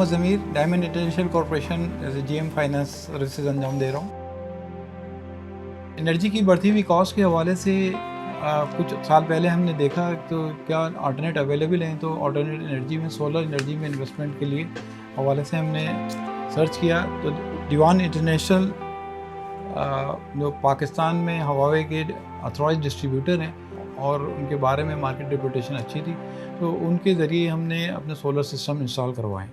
Mohammad Zameer diamond international corporation as a GM finance services अंजाम दे रहा हूँ। एनर्जी की बढ़ती हुई कॉस्ट के हवाले से कुछ साल पहले हमने देखा तो क्या अल्टरनेट अवेलेबल हैं, तो अल्टरनेट एनर्जी में सोलर एनर्जी में इन्वेस्टमेंट के लिए हवाले से हमने सर्च किया तो दीवान इंटरनेशनल जो पाकिस्तान में हवावे के ऑथराइज्ड डिस्ट्रीब्यूटर हैं और उनके बारे में मार्केट रेपुटेशन अच्छी थी, तो उनके ज़रिए हमने अपने सोलर सिस्टम इंस्टॉल करवाएं।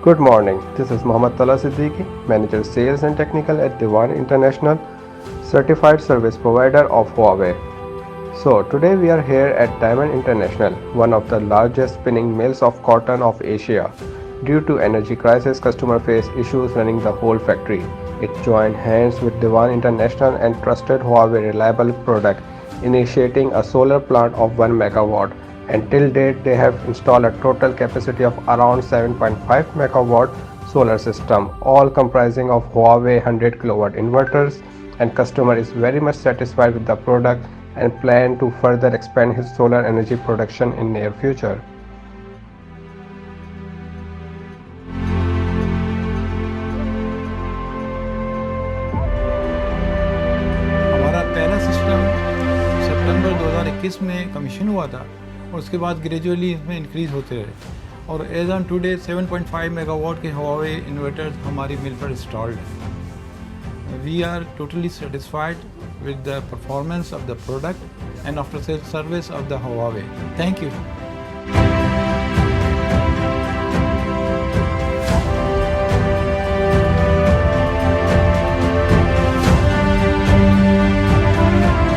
Good morning, this is Mohammed Tala Siddiqui, Manager Sales and Technical at Diwan International, Certified Service Provider of Huawei. So today we are here at Diamond International, one of the largest spinning mills of cotton of Asia. Due to energy crisis, customer face issues running the whole factory. It joined hands with Diwan International and trusted Huawei reliable product, initiating a solar plant of 1 megawatt. Until date, they have installed a total capacity of around 7.5 megawatt solar system, all comprising of Huawei 100 kilowatt inverters, and customer is very much satisfied with the product and plan to further expand his solar energy production in near future. हमारा पहला system सितंबर 2021 में commission हुआ था और उसके बाद gradually इसमें increase होते रहे और एज ऑन टुडे 7.5 मेगावाट के हवावे इन्वर्टर हमारी मिल पर इंस्टॉल्ड है। We are totally satisfied with the performance of the product and after sale service of the Huawei. Thank you.